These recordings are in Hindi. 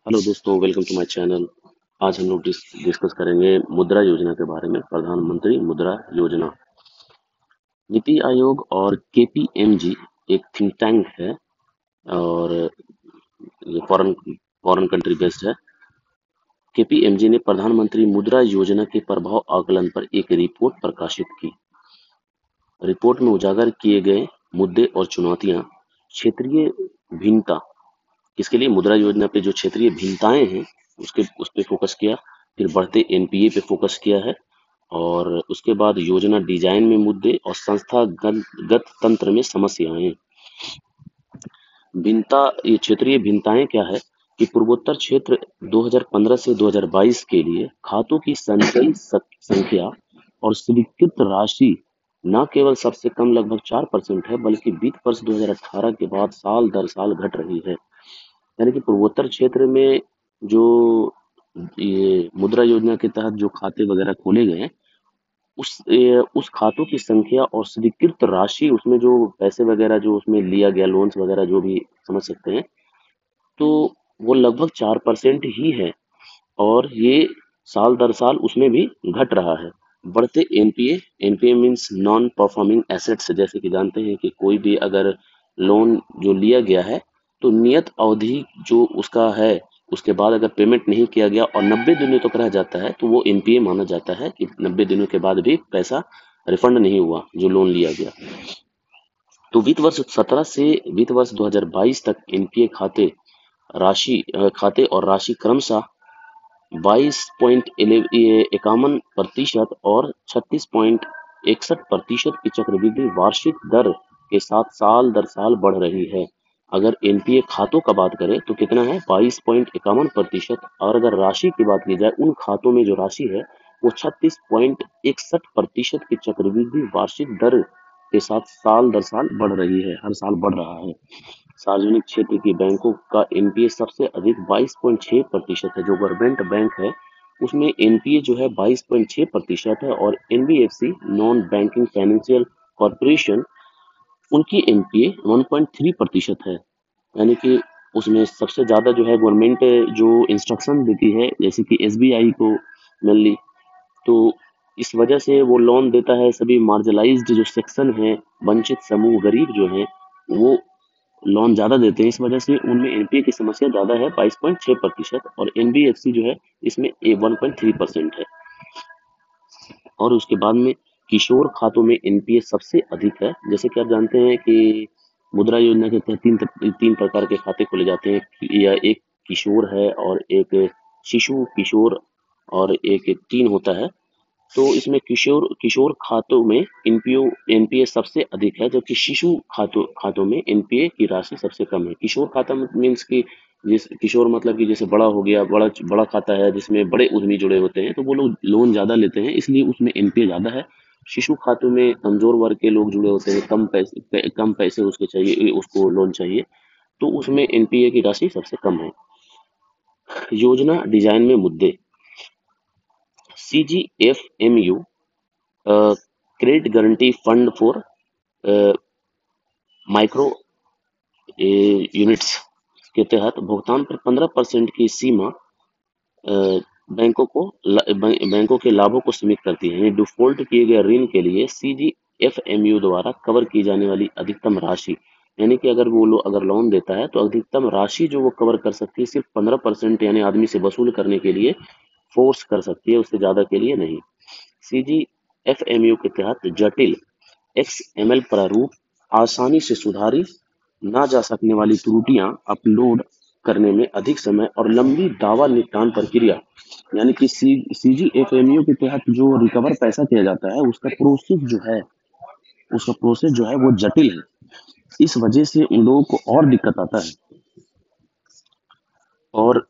हेलो दोस्तों, वेलकम टू माय चैनल। आज हम लोग डिस्कस करेंगे मुद्रा योजना के बारे में। प्रधानमंत्री मुद्रा योजना, नीति आयोग और केपीएमजी एक थिंक टैंक है और ये फॉरेन कंट्री बेस्ड है। केपीएमजी ने प्रधानमंत्री मुद्रा योजना के प्रभाव आकलन पर एक रिपोर्ट प्रकाशित की। रिपोर्ट में उजागर किए गए मुद्दे और चुनौतियां, क्षेत्रीय भिन्नता, इसके लिए मुद्रा योजना पे जो क्षेत्रीय भिन्नताएं हैं उस पे फोकस किया। फिर बढ़ते एनपीए पे फोकस किया है और उसके बाद योजना डिजाइन में मुद्दे और संस्थागत तंत्र में समस्याएं। भिन्नता, ये क्षेत्रीय भिन्नताएं क्या है कि पूर्वोत्तर क्षेत्र 2015 से 2022 के लिए खातों की संचयी संख्या और स्वीकृत राशि न केवल सबसे कम लगभग 4% है, बल्कि वित्त वर्ष 2018 के बाद साल दर साल घट रही है। यानी कि पूर्वोत्तर क्षेत्र में जो ये मुद्रा योजना के तहत जो खाते वगैरह खोले गए हैं, उस खातों की संख्या और स्वीकृत राशि, उसमें जो पैसे वगैरह जो उसमें लिया गया, लोन्स वगैरह जो भी समझ सकते हैं, तो वो लगभग 4% ही है और ये साल दर साल उसमें भी घट रहा है। बढ़ते NPA, NPA means non performing assets. जैसे कि जानते हैं कि कोई भी अगर लोन जो लिया गया है तो नियत अवधि जो उसका है, उसके बाद अगर पेमेंट नहीं किया गया और 90 दिनों तक रह जाता है तो वो एनपीए माना जाता है कि 90 दिनों के बाद भी पैसा रिफंड नहीं हुआ जो लोन लिया गया। तो वित्त वर्ष 17 से वित्त वर्ष 2022 तक एनपीए खाते और राशि क्रमशः 22.51% और 36.61% की चक्रवृद्धि वार्षिक दर के साथ साल दर साल बढ़ रही है। अगर एनपीए खातों का बात करें तो कितना है, 22.51%। और अगर राशि की बात की जाए, उन खातों में जो राशि है वो 36.61% की चक्रवृद्धि वार्षिक दर के साथ साल दर साल बढ़ रही है, हर साल बढ़ रहा है। सार्वजनिक क्षेत्र की बैंकों का एनपीए सबसे अधिक 22.6% है। जो गवर्नमेंट बैंक है उसमें एनपीए जो है 22.6% है और NBFC, non banking financial corporation, उनकी एनपीए 1.3% है। यानी कि उसमें सबसे ज्यादा जो है गवर्नमेंट जो इंस्ट्रक्शन देती है, जैसे कि एसबीआई को मेनली, तो इस वजह से वो लोन देता है। सभी मार्जिनलाइज्ड जो सेक्शन है, वंचित समूह, गरीब जो है, वो लोन ज्यादा देते हैं। इस वजह से उनमें एनपीए की समस्या ज्यादा है, 22.6%, और एनबीएफसी जो है इसमें 1.3% है। और उसके बाद में किशोर खातों में एनपीए सबसे अधिक है। जैसे कि आप जानते हैं कि मुद्रा योजना के तहत तीन प्रकार के खाते खोले जाते हैं, या एक किशोर है और एक शिशु किशोर और एक टीन होता है। तो इसमें किशोर किशोर खातों में एनपीए सबसे अधिक है, जबकि शिशु खातों में एनपीए की राशि सबसे कम है। किशोर खाता मीन्स कि जिस किशोर मतलब कि जैसे बड़ा हो गया, बड़ा बड़ा खाता है जिसमें बड़े उद्यमी जुड़े होते हैं, तो वो लोग लोन ज्यादा लेते हैं, इसलिए उसमें एनपीए ज्यादा है। शिशु खातों में कमजोर वर्ग के लोग जुड़े होते हैं, कम पैसे उसके चाहिए, उसको लोन चाहिए, तो उसमें एनपीए की राशि सबसे कम है। योजना डिजाइन में मुद्दे, CGFMU credit guarantee fund for micro units के तहत भुगतान पर 15% की सीमा अ, बैंकों के लाभों को सीमित करती है। डिफॉल्ट किए गए ऋण के लिए सीजीएफएमयू द्वारा कवर की जाने वाली अधिकतम राशि, यानी कि अगर वो अगर लोन देता है तो अधिकतम राशि जो वो कवर कर सकती है सिर्फ 15%, यानी आदमी से वसूल करने के लिए फोर्स कर सकती है, उससे ज्यादा के लिए नहीं। सीजीएफएमयू के तहत जटिल एक्सएमएल प्रारूप, आसानी से सुधारी ना जा सकने वाली त्रुटियां अपलोड करने में अधिक समय और लंबी दावा निपटान प्रक्रिया, यानी कि सीजीएफएमयू के तहत जो रिकवर पैसा किया जाता है उसका प्रोसेस जो है वो जटिल है। इस वजह से उन लोगों को और दिक्कत आता है। और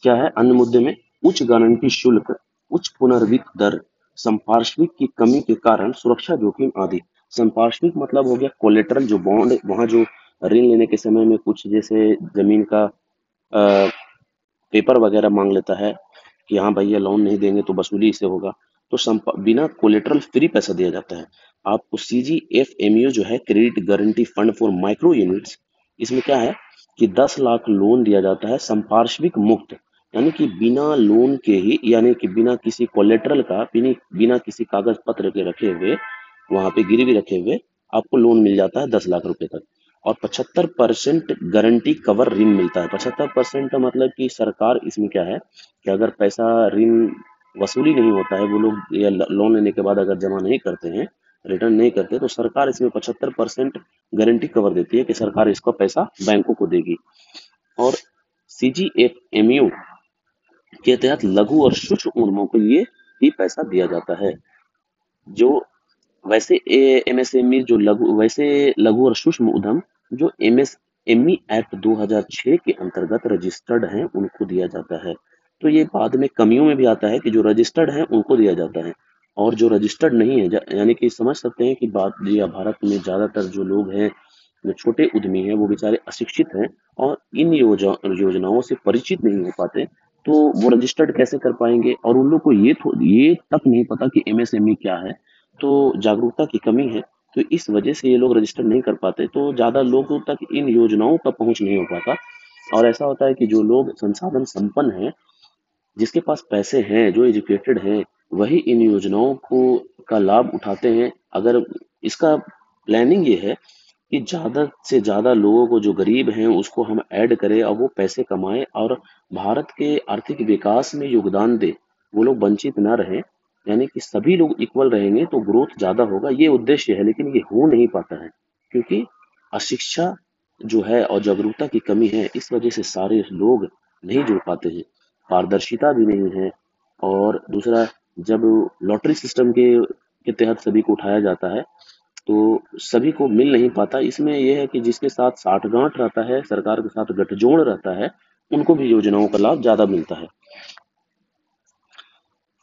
क्या है अन्य मुद्दे में, उच्च गारंटी शुल्क, उच्च पुनर्वित्त दर, संपार्श्विक की कमी के कारण सुरक्षा जोखिम आदि। संपार्श्विक मतलब हो गया कोलेटरल, जो बॉन्ड, वहां जो ऋण लेने के समय में कुछ जैसे जमीन का पेपर वगैरह मांग लेता है कि हाँ भैया लोन नहीं देंगे तो वसूली इससे होगा, तो बिना कोलेटरल फ्री पैसा दिया जाता है आपको। सीजीएफएमयू जो है credit guarantee fund for micro units, इसमें क्या है कि 10 लाख लोन दिया जाता है संपार्श्विक मुक्त, यानी कि बिना लोन के ही, यानी कि बिना किसी कोलेटरल का, बिना किसी कागज पत्र के रखे हुए, वहां पे गिरवी रखे हुए आपको लोन मिल जाता है 10 लाख रुपए तक। और 75% गारंटी कवर ऋण मिलता है। 75% का मतलब कि सरकार इसमें क्या है कि अगर पैसा ऋण वसूली नहीं होता है, वो लोग या लोन लेने के बाद अगर जमा नहीं करते हैं, रिटर्न नहीं करते, तो सरकार इसमें 75% गारंटी कवर देती है कि सरकार इसका पैसा बैंकों को देगी। और CGFMU के तहत लघु और सूक्ष्म उद्यमों के लिए भी पैसा दिया जाता है। जो वैसे MSME जो लघु और सूक्ष्म उद्यम जो MSME एक्ट 2006 के अंतर्गत रजिस्टर्ड हैं, उनको दिया जाता है। तो ये बाद में कमियों में भी आता है कि जो रजिस्टर्ड हैं उनको दिया जाता है, और जो रजिस्टर्ड नहीं है, यानी कि समझ सकते हैं कि बात या भारत में ज्यादातर जो लोग हैं, जो छोटे उद्यमी हैं, वो बेचारे अशिक्षित हैं और इन योजनाओं से परिचित नहीं हो पाते। तो वो रजिस्टर्ड कैसे कर पाएंगे, और उन लोग को ये तक नहीं पता कि MSME क्या है। तो जागरूकता की कमी है। तो इस वजह से ये लोग रजिस्टर नहीं कर पाते, तो ज्यादा लोगों तक इन योजनाओं का पहुंच नहीं हो पाता। और ऐसा होता है कि जो लोग संसाधन संपन्न हैं, जिसके पास पैसे हैं, जो एजुकेटेड हैं, वही इन योजनाओं को का लाभ उठाते हैं। अगर इसका प्लानिंग ये है कि ज्यादा से ज्यादा लोगों को, जो गरीब हैं, उसको हम ऐड करें और वो पैसे कमाएं और भारत के आर्थिक विकास में योगदान दे, वो लोग वंचित ना रहे, यानी कि सभी लोग इक्वल रहेंगे तो ग्रोथ ज्यादा होगा। ये उद्देश्य है, लेकिन ये हो नहीं पाता है क्योंकि अशिक्षा जो है और जागरूकता की कमी है, इस वजह से सारे लोग नहीं जुड़ पाते हैं। पारदर्शिता भी नहीं है। और दूसरा, जब लॉटरी सिस्टम के तहत सभी को उठाया जाता है, तो सभी को मिल नहीं पाता। इसमें यह है कि जिसके साथ साठगांठ रहता है, सरकार के साथ गठजोड़ रहता है, उनको भी योजनाओं का लाभ ज्यादा मिलता है।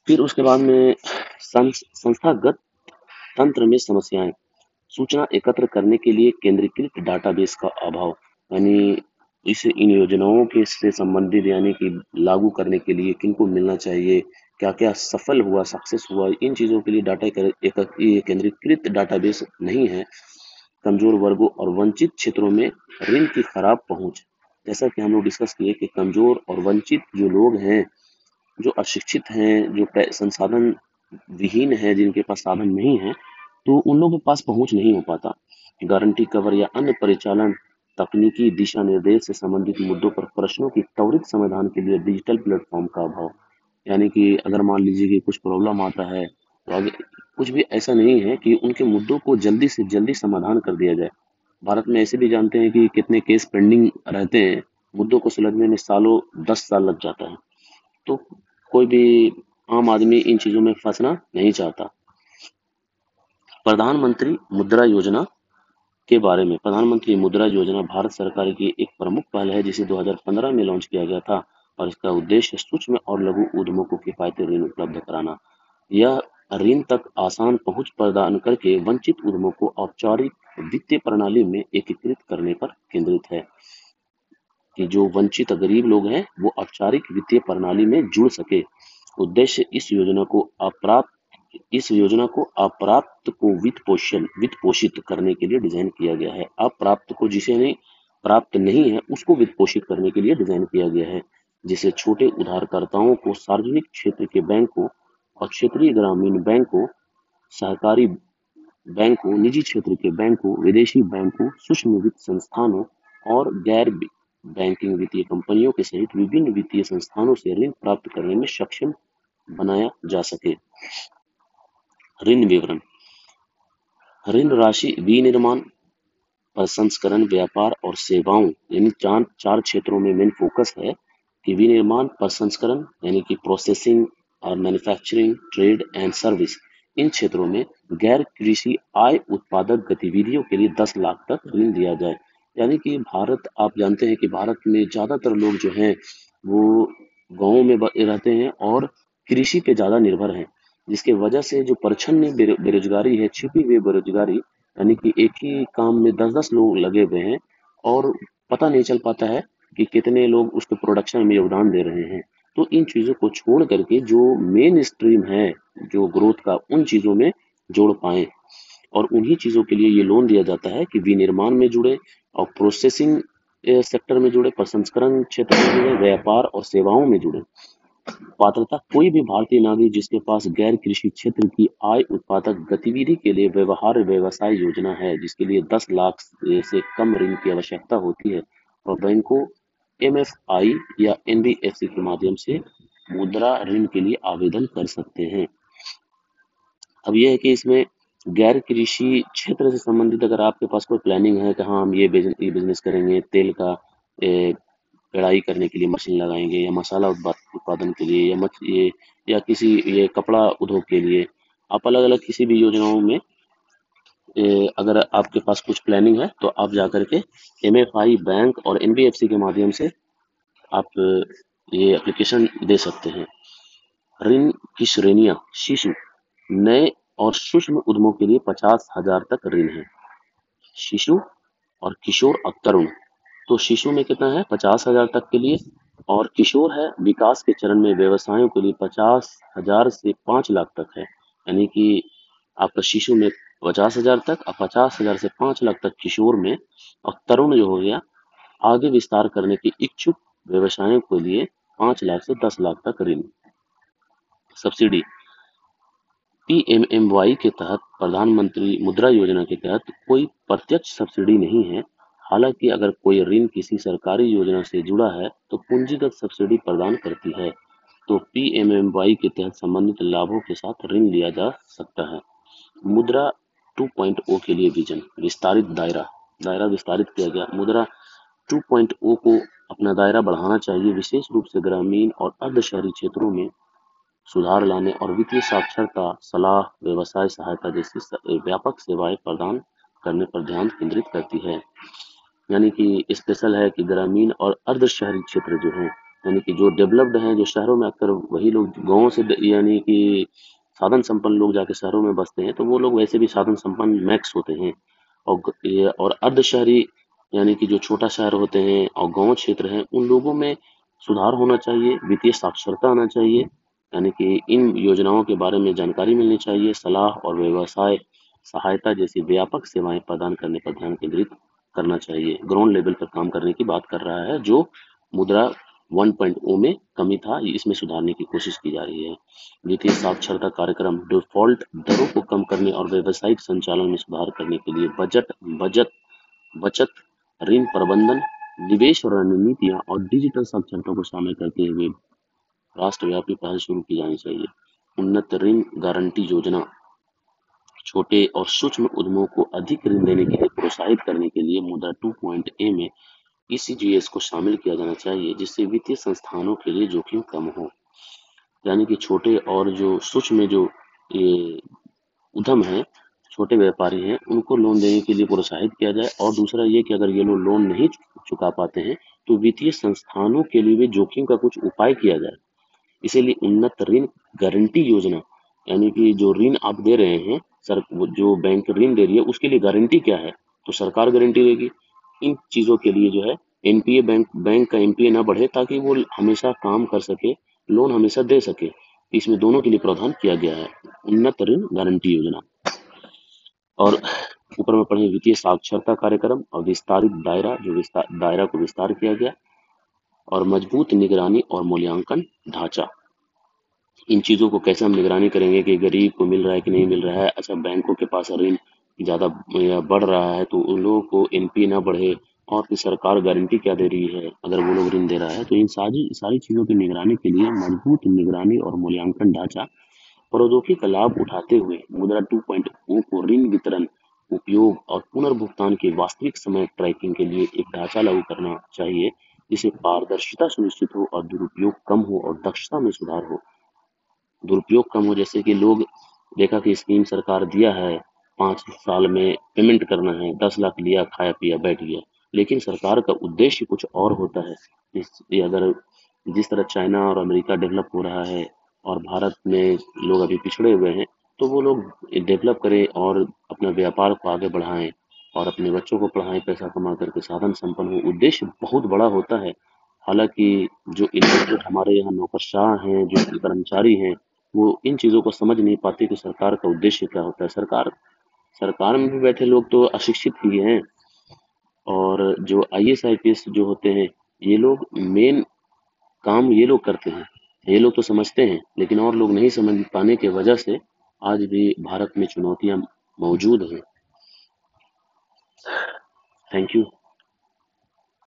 फिर उसके बाद में संस्थागत तंत्र में समस्याएं। सूचना एकत्र करने के लिए केंद्रीकृत डाटाबेस का अभाव, यानी इस इन योजनाओं के से संबंधित, यानी कि लागू करने के लिए किनको मिलना चाहिए, क्या क्या सफल हुआ, सक्सेस हुआ, इन चीजों के लिए ये केंद्रीकृत डाटाबेस नहीं है। कमजोर वर्गों और वंचित क्षेत्रों में ऋण की खराब पहुंच। जैसा कि हम लोग डिस्कस किए कि कमजोर और वंचित जो लोग हैं, जो अशिक्षित हैं, जो संसाधन विहीन है, जिनके पास साधन नहीं है, तो उन लोगों के पास पहुंच नहीं हो पाता। गारंटी कवर या अन्य परिचालन तकनीकी दिशा निर्देश से संबंधित मुद्दों पर प्रश्नों की त्वरित समाधान के लिए डिजिटल प्लेटफॉर्म का अभाव, यानी कि अगर मान लीजिए कि कुछ प्रॉब्लम आता है, तो अगर कुछ भी ऐसा नहीं है कि उनके मुद्दों को जल्दी से जल्दी समाधान कर दिया जाए। भारत में ऐसे भी जानते हैं कि कितने केस पेंडिंग रहते हैं, मुद्दों को सुलझने में सालों 10 साल लग जाता है। तो कोई भी आम आदमी इन चीजों में फंसना नहीं चाहता। प्रधानमंत्री मुद्रा योजना के बारे में। प्रधानमंत्री मुद्रा योजना भारत सरकार की एक प्रमुख पहल है, जिसे 2015 में लॉन्च किया गया था, और इसका उद्देश्य सूक्ष्म और लघु उद्यमों को किफायती ऋण उपलब्ध कराना। यह ऋण तक आसान पहुंच प्रदान करके वंचित उद्यमों को औपचारिक वित्तीय प्रणाली में एकीकृत करने पर केंद्रित है, कि जो वंचित गरीब लोग हैं वो औपचारिक वित्तीय प्रणाली में जुड़ सके। उद्देश्य इस योजना को अप्राप्त को वित्त पोषित करने के लिए डिजाइन किया गया है। अप्राप्त को, जिसे नहीं प्राप्त नहीं है, उसको वित्त पोषित करने के लिए डिजाइन किया गया है, जिसे छोटे उधारकर्ताओं को सार्वजनिक क्षेत्र के बैंकों और क्षेत्रीय ग्रामीण बैंकों, सहकारी बैंकों, निजी क्षेत्र के बैंकों, विदेशी बैंकों, सूक्ष्म वित्त संस्थानों और गैर बैंकिंग वित्तीय कंपनियों के सहित विभिन्न वित्तीय संस्थानों से ऋण प्राप्त करने में सक्षम बनाया जा सके। ऋण विवरण। ऋण राशि विनिर्माण, प्रसंस्करण, व्यापार और सेवाओं, यानी चार चार क्षेत्रों में मेन फोकस है कि विनिर्माण, प्रसंस्करण यानी कि प्रोसेसिंग और मैन्युफैक्चरिंग, ट्रेड एंड सर्विस, इन क्षेत्रों में गैर कृषि आय उत्पादक गतिविधियों के लिए 10 लाख तक ऋण दिया जाए। यानी कि भारत, आप जानते हैं कि भारत में ज्यादातर लोग जो हैं वो गाँव में रहते हैं और कृषि पे ज्यादा निर्भर हैं, जिसके वजह से जो परछन्न बेरोजगारी है, छिपी हुई बेरोजगारी, यानी कि एक ही काम में 10-10 लोग लगे हुए हैं और पता नहीं चल पाता है कि कितने लोग उसके प्रोडक्शन में योगदान दे रहे हैं। तो इन चीजों को छोड़ करके जो मेन स्ट्रीम है जो ग्रोथ का, उन चीजों में जोड़ पाए, और उन्हीं चीजों के लिए ये लोन दिया जाता है कि विनिर्माण में जुड़े और प्रोसेसिंग सेक्टर में जुड़े, प्रसंस्करण क्षेत्र में जुड़े, व्यापार और सेवाओं में जुड़े। पात्रता: कोई भी भारतीय नागरिक जिसके पास गैर कृषि क्षेत्र की आय उत्पादक गतिविधि के लिए व्यवहार व्यवसाय योजना है, जिसके लिए 10 लाख से कम ऋण की आवश्यकता होती है और बैंकों, एमएफआई या एनबीएफसी के माध्यम से मुद्रा ऋण के लिए आवेदन कर सकते हैं। अब ये है कि इसमें गैर कृषि क्षेत्र से संबंधित अगर आपके पास कोई प्लानिंग है कि हाँ हम ये बिजनेस करेंगे, तेल का कढ़ाई करने के लिए मशीन लगाएंगे, या मसाला उत्पादन के लिए, या ये या किसी ये कपड़ा उद्योग के लिए, आप अलग अलग किसी भी योजनाओं में अगर आपके पास कुछ प्लानिंग है तो आप जाकर के एमएफआई बैंक और एनबीएफसी के माध्यम से आप ये एप्लीकेशन दे सकते हैं। ऋण की श्रेणियां: शिशु, नए और सूक्ष्म उद्यमों के लिए 50,000 तक ऋण है। शिशु और किशोर और तरुण, तो शिशु में कितना है 50,000 तक के लिए, और किशोर है विकास के चरण में व्यवसायों के लिए 50,000 से 5 लाख तक है। यानी कि आपका शिशु में 50,000 तक और 50,000 से 5 लाख तक किशोर में, और तरुण जो हो गया आगे विस्तार करने के इच्छुक व्यवसायों के लिए 5 लाख से 10 लाख तक ऋण। सब्सिडी: पीएमएमवाई के तहत, प्रधानमंत्री मुद्रा योजना के तहत कोई प्रत्यक्ष सब्सिडी नहीं है। हालांकि अगर कोई ऋण किसी सरकारी योजना से जुड़ा है तो पूंजीगत सब्सिडी प्रदान करती है। तो पीएमएमवाई के तहत संबंधित लाभों के साथ ऋण लिया जा सकता है। मुद्रा 2.0 के लिए विजन: विस्तारित दायरा, दायरा विस्तारित किया गया। मुद्रा 2.0 को अपना दायरा बढ़ाना चाहिए, विशेष रूप से ग्रामीण और अर्ध शहरी क्षेत्रों में सुधार लाने और वित्तीय साक्षरता, सलाह, व्यवसाय सहायता जैसी व्यापक सेवाएं प्रदान करने पर ध्यान केंद्रित करती है। यानी कि स्पेशल है कि ग्रामीण और अर्ध शहरी क्षेत्र जो हैं, यानी कि जो डेवलप्ड हैं, जो शहरों में अक्सर वही लोग गाँव से यानी कि साधन संपन्न लोग जाके शहरों में बसते हैं, तो वो लोग वैसे भी साधन संपन्न मैक्स होते हैं। और अर्ध शहरी यानी कि जो छोटा शहर होते हैं और गांव क्षेत्र हैं, उन लोगों में सुधार होना चाहिए, वित्तीय साक्षरता आना चाहिए, यानी कि इन योजनाओं के बारे में जानकारी मिलनी चाहिए, सलाह और व्यवसाय सहायता जैसी व्यापक सेवाएं प्रदान करने पर ध्यान केंद्रित करना चाहिए। ग्राउंड लेवल पर काम करने की बात कर रहा है, जो मुद्रा 1.0 में कमी था, इसमें सुधारने की कोशिश की जा रही है। वित्तीय साक्षरता कार्यक्रम: डिफॉल्ट दरों को कम करने और व्यावसायिक संचालन में सुधार करने के लिए बजट बचत बचत, ऋण प्रबंधन, निवेश और रणनीतियां और डिजिटल साक्षरता को शामिल करते हुए राष्ट्रव्यापी पहल शुरू की जानी चाहिए। उन्नत ऋण गारंटी योजना: छोटे और सूक्ष्म उद्यमों को अधिक ऋण देने के लिए प्रोत्साहित करने के लिए मुद्रा 2.A में ईसीजीएस को शामिल किया जाना चाहिए, जिससे वित्तीय संस्थानों के लिए जोखिम कम हो। यानी कि छोटे और जो सूक्ष्म जो ये उद्यम है, छोटे व्यापारी हैं, उनको लोन देने के लिए प्रोत्साहित किया जाए। और दूसरा ये कि अगर ये लोग लोन नहीं चुका पाते हैं तो वित्तीय संस्थानों के लिए भी जोखिम का कुछ उपाय किया जाए। इसीलिए उन्नत ऋण गारंटी योजना, यानी कि जो ऋण आप दे रहे हैं, सर जो बैंक ऋण दे रही है उसके लिए गारंटी क्या है, तो सरकार गारंटी देगी। इन चीजों के लिए जो है एनपीए बैंक का एनपीए ना बढ़े, ताकि वो हमेशा काम कर सके, लोन हमेशा दे सके। इसमें दोनों के लिए प्रावधान किया गया है। उन्नत ऋण गारंटी योजना। और ऊपर में पढ़े वित्तीय साक्षरता कार्यक्रम और विस्तारित दायरा, जो दायरा को विस्तार किया गया, और मजबूत निगरानी और मूल्यांकन ढांचा। इन चीजों को कैसे हम निगरानी करेंगे कि गरीब को मिल रहा है कि नहीं मिल रहा है। अच्छा, बैंकों के पास ऋण ज्यादा बढ़ रहा है तो उन लोगों को एनपीए ना बढ़े, और कि सरकार गारंटी क्या दे रही है अगर वो लोग ऋण दे रहा है। तो इन सारी सारी चीजों की निगरानी के लिए मजबूत निगरानी और मूल्यांकन ढांचा, प्रौद्योगिकी का लाभ उठाते हुए मुद्रा 2.0 को ऋण वितरण, उपयोग और पुनर्भुगतान के वास्तविक समय ट्रैकिंग के लिए एक ढांचा लागू करना चाहिए, जिससे पारदर्शिता सुनिश्चित हो और दुरुपयोग कम हो और दक्षता में सुधार हो। दुरुपयोग कम हो, जैसे कि लोग देखा कि स्कीम सरकार दिया है, 5 साल में पेमेंट करना है, 10 लाख लिया, खाया पिया बैठ गया, लेकिन सरकार का उद्देश्य कुछ और होता है। ये अगर जिस तरह चाइना और अमेरिका डेवलप हो रहा है और भारत में लोग अभी पिछड़े हुए हैं, तो वो लोग डेवलप करें और अपना व्यापार को आगे बढ़ाएं और अपने बच्चों को पढ़ाएं, पैसा कमा करके साधन संपन्न हो। उद्देश्य बहुत बड़ा होता है। हालांकि जो इलेक्टेड हमारे यहाँ नौकरशाह हैं, जो कर्मचारी हैं, वो इन चीजों को समझ नहीं पाते कि सरकार का उद्देश्य क्या होता है। सरकार सरकार में भी बैठे लोग तो अशिक्षित ही हैं, और जो आईएएस आईपीएस जो होते हैं, ये लोग मेन काम ये लोग करते हैं। ये लोग तो समझते हैं, लेकिन और लोग नहीं समझ पाने की वजह से आज भी भारत में चुनौतियां मौजूद हैं। Thank you.